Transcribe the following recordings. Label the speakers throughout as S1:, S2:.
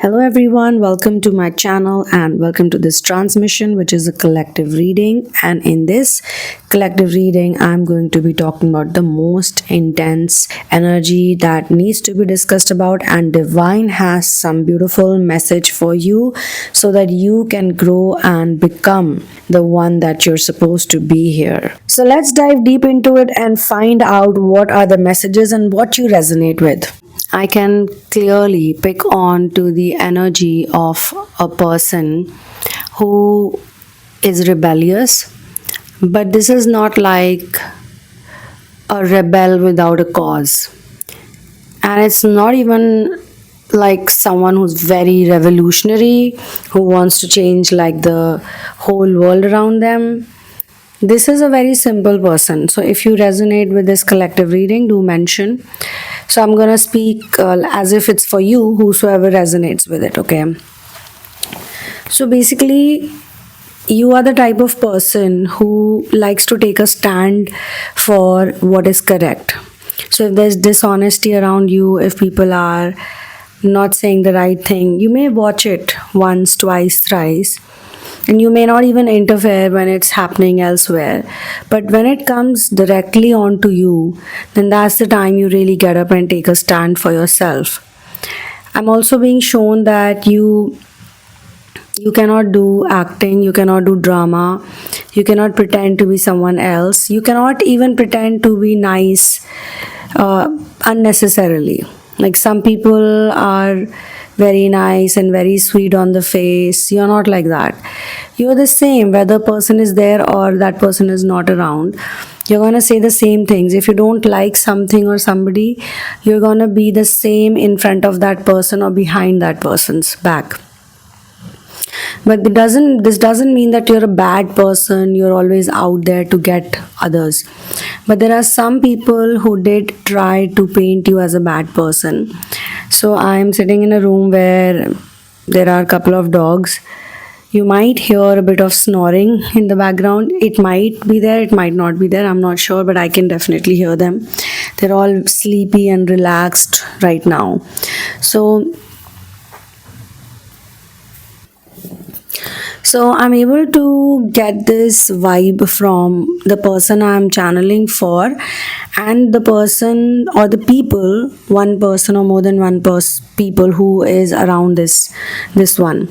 S1: Hello everyone, welcome to my channel and welcome to this transmission, which is a collective reading. And in this collective reading, I'm going to be talking about the most intense energy that needs to be discussed about, and Divine has some beautiful message for you so that you can grow and become the one that you're supposed to be here. So let's dive deep into it and find out what are the messages and what you resonate with. I can clearly pick on to the energy of a person who is rebellious, but this is not like a rebel without a cause. And it's not even like someone who's very revolutionary, who wants to change like the whole world around them. This is a very simple person. So if you resonate with this collective reading, do mention. So I'm going to speak as if it's for you, whosoever resonates with it, okay? So basically, you are the type of person who likes to take a stand for what is correct. So if there's dishonesty around you, if people are not saying the right thing, you may watch it once, twice, thrice. And you may not even interfere when it's happening elsewhere. But when it comes directly onto you, then that's the time you really get up and take a stand for yourself. I'm also being shown that you cannot do acting, you cannot do drama, you cannot pretend to be someone else, you cannot even pretend to be nice unnecessarily. Like some people are very nice and very sweet on the face. You're not like that. You're the same whether a person is there or that person is not around. You're going to say the same things. If you don't like something or somebody, you're going to be the same in front of that person or behind that person's back. But this doesn't mean that you're a bad person, you're always out there to get others. But there are some people who did try to paint you as a bad person. So I'm sitting in a room where there are a couple of dogs. You might hear a bit of snoring in the background. It might be there, it might not be there, I'm not sure, but I can definitely hear them. They're all sleepy and relaxed right now. So I'm able to get this vibe from the person I'm channeling for, and the person or the people, one person or more than one people who is around this one.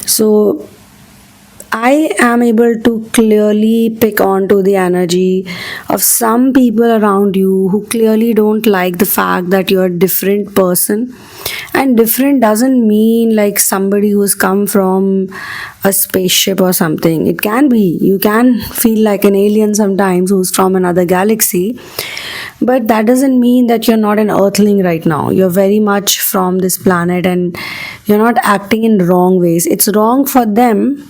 S1: So I am able to clearly pick onto the energy of some people around you who clearly don't like the fact that you're a different person. And different doesn't mean like somebody who's come from a spaceship or something. It can be. You can feel like an alien sometimes who's from another galaxy. But that doesn't mean that you're not an earthling right now. You're very much from this planet and you're not acting in wrong ways. It's wrong for them,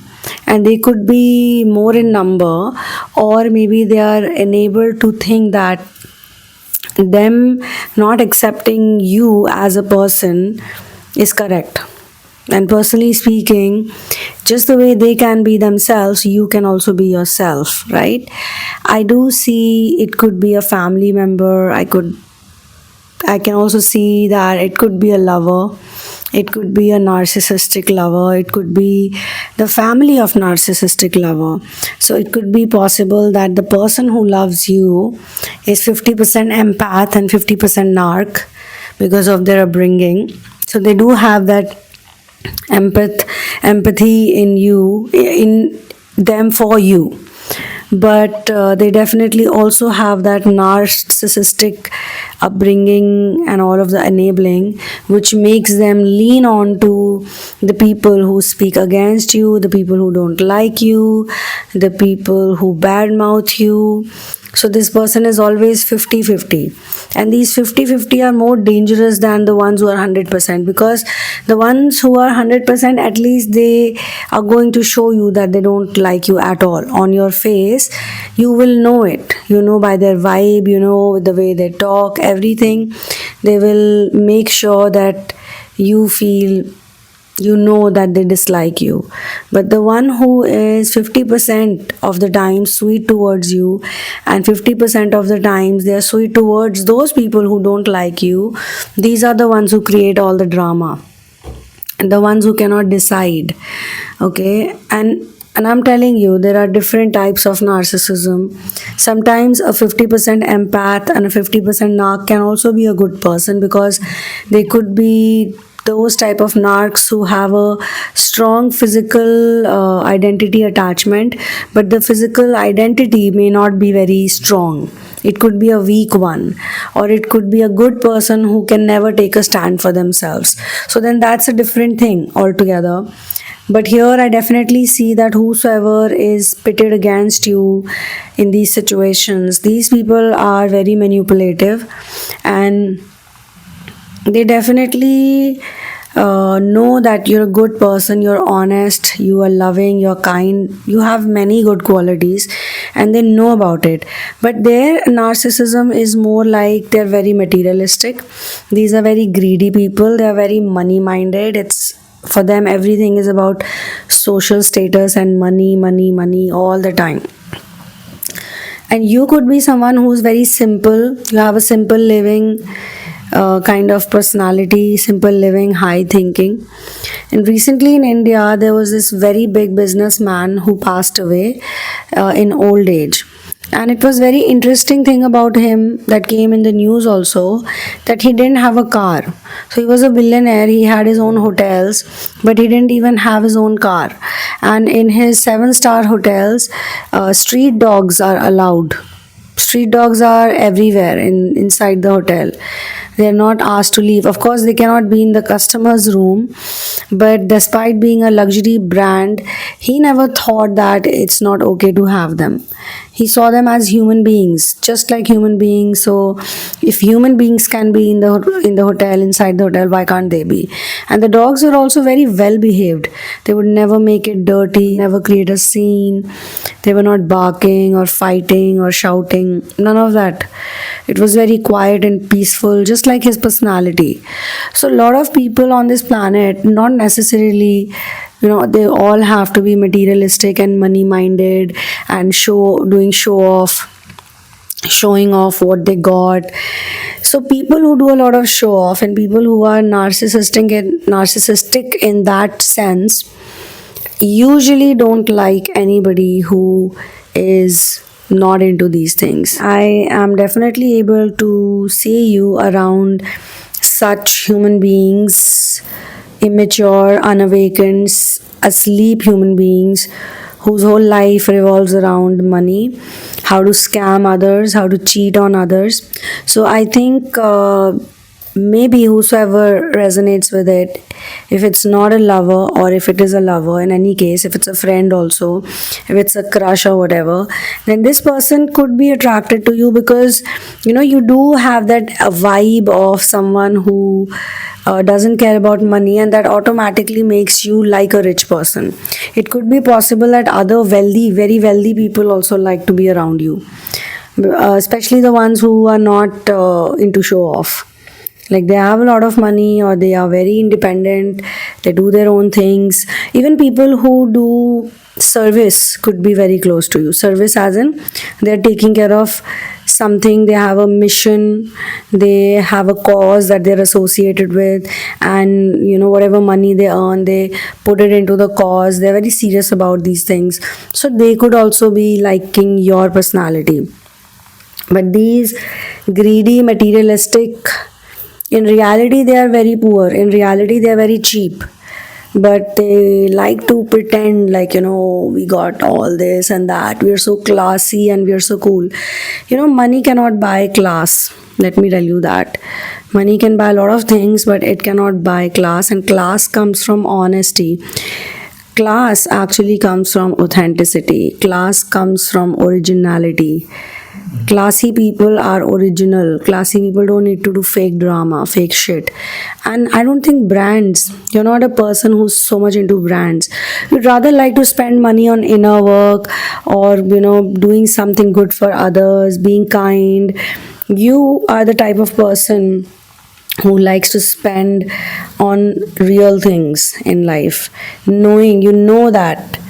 S1: and they could be more in number, or maybe they are enabled to think that them not accepting you as a person is correct. And personally speaking, just the way they can be themselves, you can also be yourself, right? I do see it could be a family member. I can also see that it could be a lover. It could be a narcissistic lover. It could be the family of narcissistic lover. So it could be possible that the person who loves you is 50% empath and 50% narc because of their upbringing. So they do have that empathy in them for you. But they definitely also have that narcissistic upbringing and all of the enabling, which makes them lean on to the people who speak against you, the people who don't like you, the people who badmouth you. So this person is always 50-50. And these 50-50 are more dangerous than the ones who are 100%, because the ones who are 100%, at least they are going to show you that they don't like you at all. On your face, you will know it. You know by their vibe, you know the way they talk, everything. They will make sure that you feel, you know that they dislike you. But the one who is 50% of the time sweet towards you, and 50% of the times they are sweet towards those people who don't like you, these are the ones who create all the drama. the ones who cannot decide. Okay, and I'm telling you, there are different types of narcissism. Sometimes a 50% empath and a 50% narc can also be a good person, because they could be those type of narcs who have a strong physical identity attachment, but the physical identity may not be very strong. It could be a weak one, or it could be a good person who can never take a stand for themselves. So then that's a different thing altogether. But here I definitely see that whosoever is pitted against you in these situations, these people are very manipulative, and they definitely know that you're a good person, you're honest, you are loving, you're kind, you have many good qualities, and they know about it. But their narcissism is more like they're very materialistic. These are very greedy people, they're very money minded. It's for them, everything is about social status and money, money, money all the time. And you could be someone who's very simple, you have a simple living kind of personality, simple living, high thinking. And recently in India, there was this very big businessman who passed away in old age. And it was very interesting thing about him that came in the news also, that he didn't have a car. So he was a billionaire, he had his own hotels, but he didn't even have his own car. And in his 7-star hotels, street dogs are allowed. Street dogs are everywhere inside the hotel. They are not asked to leave. Of course, they cannot be in the customer's room, but despite being a luxury brand, he never thought that it's not okay to have them. He saw them as human beings, just like human beings. So if human beings can be in the hotel, inside the hotel, why can't they be? And the dogs were also very well behaved. They would never make it dirty, never create a scene. They were not barking or fighting or shouting, none of that. It was very quiet and peaceful, just like his personality. So a lot of people on this planet, not necessarily, they all have to be materialistic and money minded and doing show off, showing off what they got. So people who do a lot of show off and people who are narcissistic in that sense usually don't like anybody who is not into these things. I am definitely able to see you around such human beings, immature, unawakened, asleep human beings whose whole life revolves around money, how to scam others, how to cheat on others. So I think maybe whosoever resonates with it, if it's not a lover or if it is a lover, in any case, if it's a friend also, if it's a crush or whatever, then this person could be attracted to you, because you do have that vibe of someone who doesn't care about money, and that automatically makes you like a rich person. It could be possible that other wealthy, very wealthy people also like to be around you, especially the ones who are not into show off. Like they have a lot of money, or they are very independent, they do their own things. Even people who do service could be very close to you. Service as in they're taking care of something, they have a mission, they have a cause that they're associated with, and whatever money they earn, they put it into the cause. They're very serious about these things. So they could also be liking your personality. But these greedy, materialistic, in reality they are very poor, in reality they are very cheap, but they like to pretend like we got all this and that, we are so classy and we are so cool. Money cannot buy class, let me tell you that. Money can buy a lot of things, but it cannot buy class, and class comes from honesty. Class actually comes from authenticity, class comes from originality. Classy people are original. Classy people don't need to do fake drama, fake shit. And I don't think brands, you're not a person who's so much into brands. You'd rather like to spend money on inner work, or doing something good for others, being kind. You are the type of person who likes to spend on real things in life, knowing that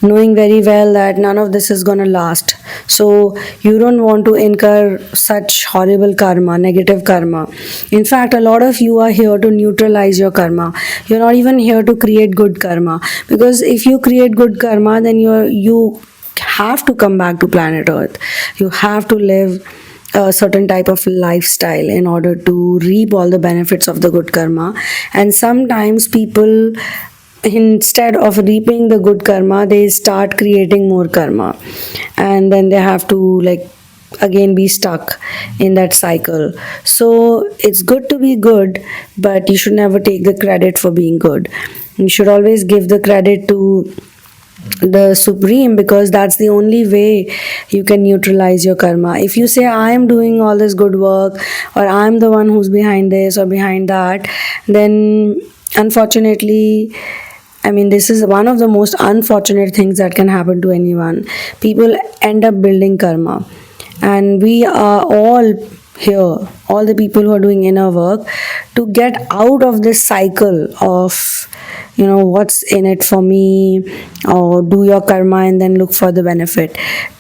S1: knowing very well that none of this is going to last. So you don't want to incur such horrible karma, negative karma. In fact, a lot of you are here to neutralize your karma. You're not even here to create good karma, because if you create good karma, then you have to come back to planet Earth. You have to live a certain type of lifestyle in order to reap all the benefits of the good karma. And sometimes people, instead of reaping the good karma, they start creating more karma, and then they have to like again be stuck in that cycle. So it's good to be good, but you should never take the credit for being good. You should always give the credit to the supreme, because that's the only way you can neutralize your karma. If you say I am doing all this good work, or I'm the one who's behind this or behind that, then unfortunately, I mean, this is one of the most unfortunate things that can happen to anyone. People end up building karma, and we are all here, all the people who are doing inner work, to get out of this cycle of, what's in it for me, or do your karma and then look for the benefit.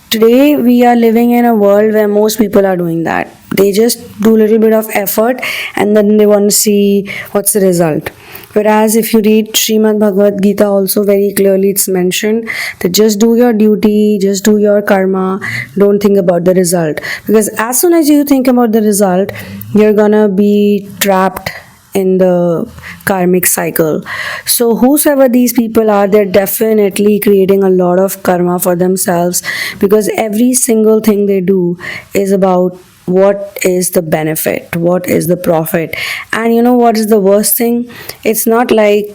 S1: Today we are living in a world where most people are doing that. They just do a little bit of effort and then they want to see what's the result. Whereas if you read Srimad Bhagavad Gita, also very clearly it's mentioned that just do your duty, just do your karma, don't think about the result. Because as soon as you think about the result, you're gonna be trapped in the karmic cycle. So whosoever these people are, they're definitely creating a lot of karma for themselves, because every single thing they do is about what is the benefit, what is the profit. And you know what is the worst thing? It's not like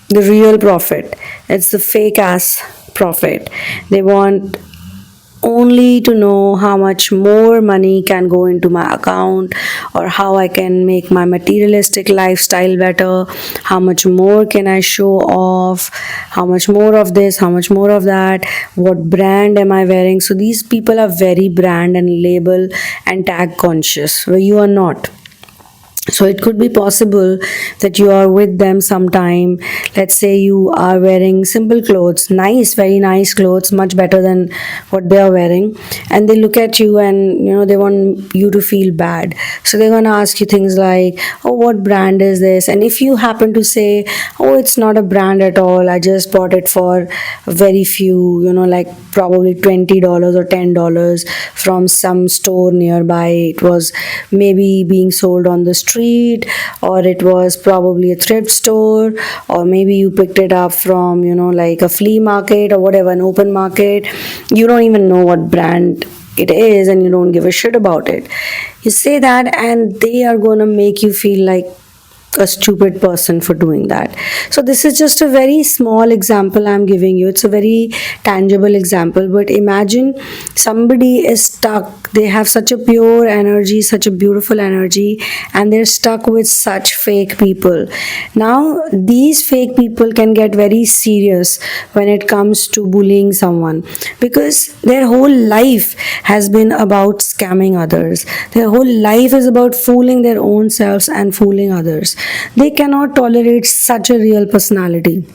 S1: the real profit, it's the fake ass profit. They want only to know how much more money can go into my account, or how I can make my materialistic lifestyle better, how much more can I show off, how much more of this, how much more of that, what brand am I wearing. So these people are very brand and label and tag conscious, where you are not. So it could be possible that you are with them sometime. Let's say you are wearing simple clothes, nice, very nice clothes, much better than what they are wearing, and they look at you and they want you to feel bad. So they're gonna ask you things like, oh, what brand is this? And if you happen to say, oh, it's not a brand at all, I just bought it for very few, like probably $20 or $10 from some store nearby. It was maybe being sold on the street, or it was probably a thrift store, or maybe you picked it up from like a flea market or whatever, an open market. You don't even know what brand it is, and you don't give a shit about it. You say that, and they are going to make you feel like a stupid person for doing that. So this is just a very small example I'm giving you. It's a very tangible example, but imagine somebody is stuck. They have such a pure energy, such a beautiful energy, and they're stuck with such fake people. Now these fake people can get very serious when it comes to bullying someone, because their whole life has been about scamming others. Their whole life is about fooling their own selves and fooling others. They cannot tolerate such a real personality.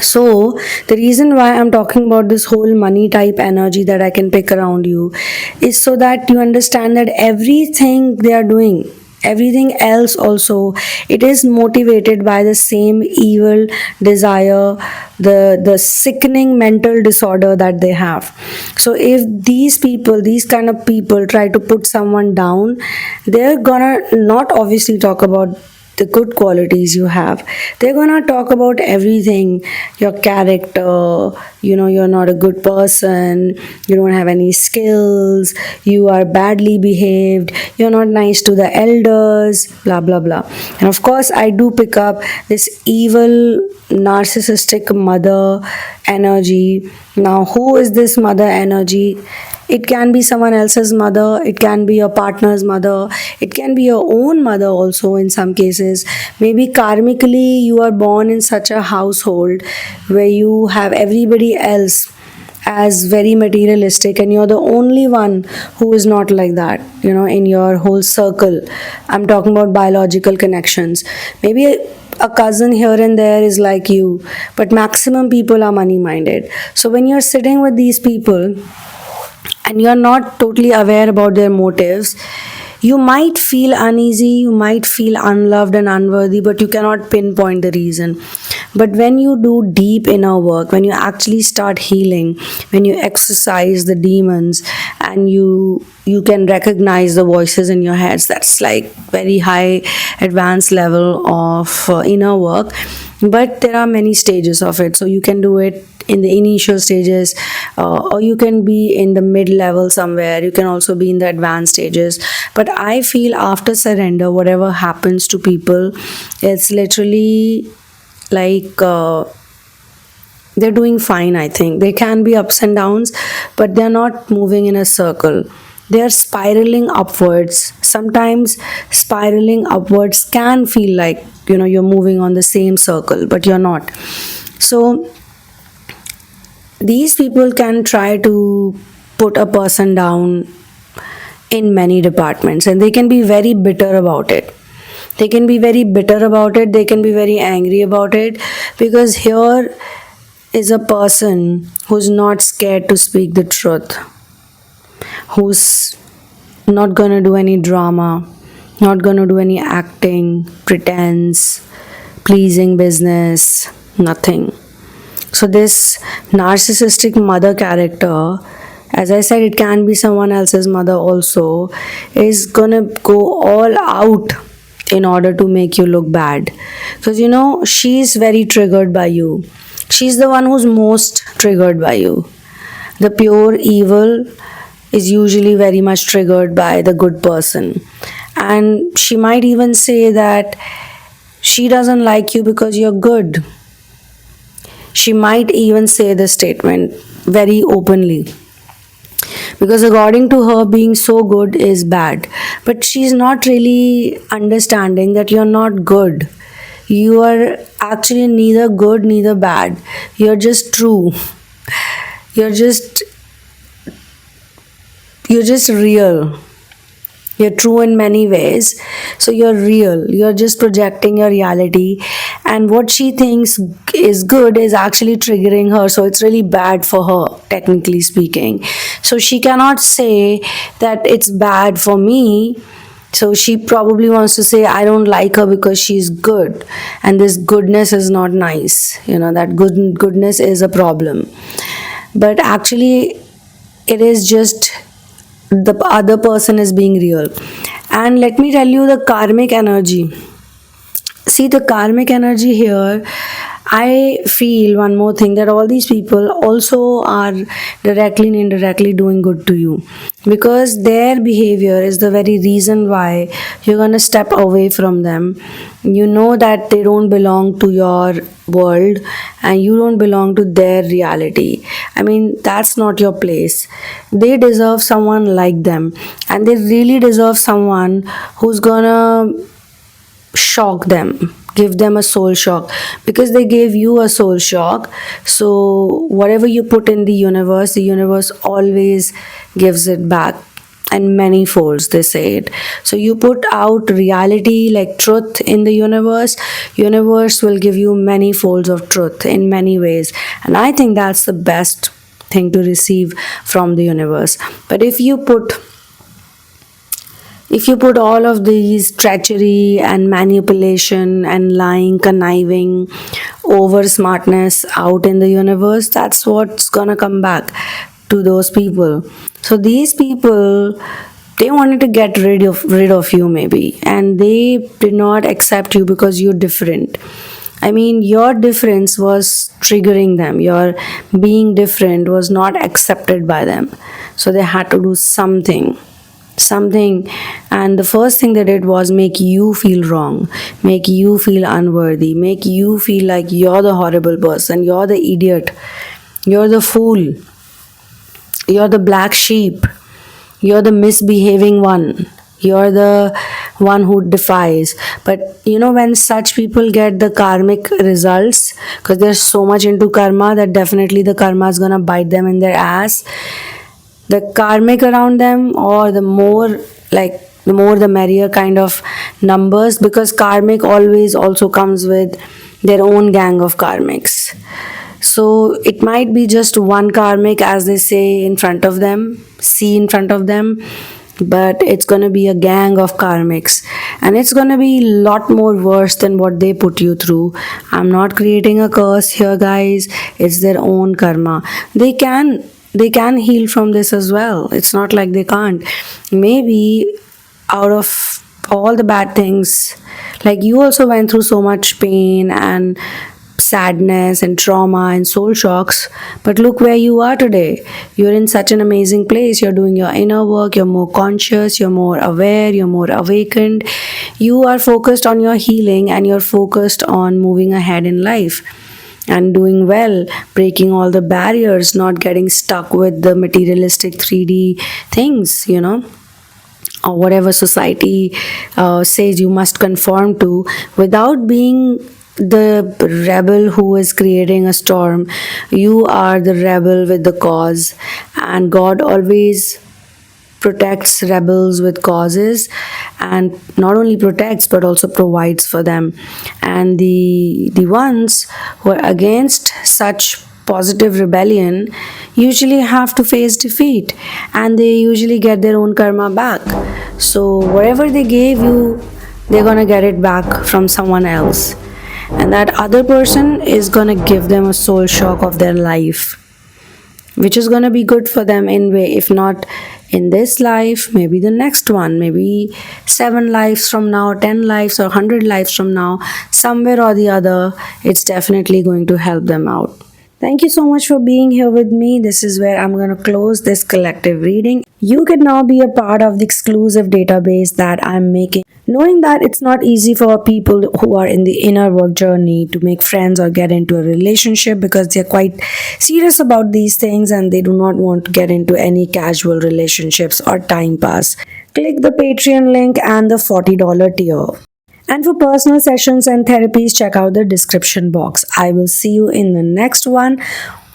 S1: So the reason why I'm talking about this whole money type energy that I can pick around you is so that you understand that everything they are doing, everything else also, it is motivated by the same evil desire, the sickening mental disorder that they have. So if these people, these kind of people, try to put someone down, they're gonna not obviously talk about the good qualities you have. They're gonna talk about everything, your character, you're not a good person, you don't have any skills, you are badly behaved, you're not nice to the elders, blah blah blah. And of course I do pick up this evil narcissistic mother energy. Now who is this mother energy? It can be someone else's mother, it can be your partner's mother, it can be your own mother also in some cases. Maybe karmically you are born in such a household where you have everybody else as very materialistic, and you're the only one who is not like that, in your whole circle. I'm talking about biological connections. Maybe a cousin here and there is like you, but maximum people are money minded. So when you're sitting with these people and you're not totally aware about their motives, you might feel uneasy, you might feel unloved and unworthy, but you cannot pinpoint the reason. But when you do deep inner work, when you actually start healing, when you exercise the demons, and you can recognize the voices in your heads, that's like very high advanced level of inner work. But there are many stages of it, so you can do it in the initial stages, or you can be in the mid level somewhere, you can also be in the advanced stages. But I feel after surrender, whatever happens to people, it's literally like they're doing fine. I think there can be ups and downs, but they're not moving in a circle, they are spiraling upwards. Sometimes spiraling upwards can feel like, you're moving on the same circle, but you're not. So these people can try to put a person down in many departments, and they can be very bitter about it. They can be very bitter about it, they can be very angry about it, because here is a person who's not scared to speak the truth, who's not gonna do any drama, not gonna do any acting, pretense, pleasing business, nothing. So this narcissistic mother character, as I said, it can be someone else's mother also, is gonna go all out in order to make you look bad. Because she's very triggered by you. She's the one who's most triggered by you. The pure evil is usually very much triggered by the good person. And she might even say that she doesn't like you because you're good. She might even say this statement very openly, because according to her, being so good is bad. But she's not really understanding that you're not good. You are actually neither good neither bad. You're just true. You're just real. You're true in many ways. So you're real. You're just projecting your reality. And what she thinks is good is actually triggering her. So it's really bad for her, technically speaking. So she cannot say that it's bad for me. So she probably wants to say, I don't like her because she's good. And this goodness is not nice. That goodness is a problem. But actually, it is just the other person is being real. And let me tell you the karmic energy. See, the karmic energy here, I feel one more thing, that all these people also are directly and indirectly doing good to you, because their behavior is the very reason why you're going to step away from them. You know that they don't belong to your world and you don't belong to their reality. I mean, that's not your place. They deserve someone like them, and they really deserve someone who's gonna shock them, give them a soul shock, because they gave you a soul shock. So whatever you put in the universe always gives it back, and many folds, they say it. So you put out reality, like truth, in the universe will give you many folds of truth in many ways. And I think that's the best thing to receive from the universe. But if you put all of these treachery and manipulation and lying, conniving, over smartness out in the universe, that's what's gonna come back to those people. So these people, they wanted to get rid of you maybe, and they did not accept you because you're different. I mean, your difference was triggering them. Your being different was not accepted by them. So they had to do something. And the first thing they did was make you feel wrong, make you feel unworthy, make you feel like you're the horrible person, you're the idiot, you're the fool, you're the black sheep, you're the misbehaving one, you're the one who defies. But when such people get the karmic results, because they're so much into karma that definitely the karma is gonna bite them in their ass, the karmic around them, or the more the merrier kind of numbers, because karmic always also comes with their own gang of karmics. So it might be just one karmic, as they say, in front of them, see in front of them, but it's going to be a gang of karmics, and it's going to be a lot more worse than what they put you through. I'm not creating a curse here, guys. It's their own karma. They can heal from this as well. It's not like they can't. Maybe out of all the bad things, like, you also went through so much pain and sadness and trauma and soul shocks, but look where you are today. You're in such an amazing place. You're doing your inner work, you're more conscious, you're more aware, you're more awakened. You are focused on your healing, and you're focused on moving ahead in life and doing well, breaking all the barriers, not getting stuck with the materialistic 3D things, or whatever society says you must conform to, without being the rebel who is creating a storm. You are the rebel with the cause, and God always protects rebels with causes, and not only protects but also provides for them. And the ones who are against such positive rebellion usually have to face defeat, and they usually get their own karma back. So whatever they gave you, they're gonna get it back from someone else, and that other person is gonna give them a soul shock of their life, which is gonna be good for them in way. If not in this life, maybe the next one, maybe 7 lives from now, 10 lives, or 100 lives from now, somewhere or the other, it's definitely going to help them out. Thank you so much for being here with me. This is where I'm going to close this collective reading. You can now be a part of the exclusive database that I'm making. Knowing that it's not easy for people who are in the inner work journey to make friends or get into a relationship, because they're quite serious about these things and they do not want to get into any casual relationships or time pass. Click the Patreon link and the $40 tier. And for personal sessions and therapies, check out the description box. I will see you in the next one.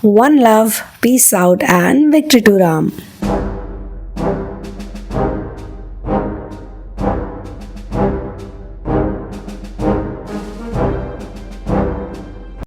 S1: One love, peace out, and victory to Ram.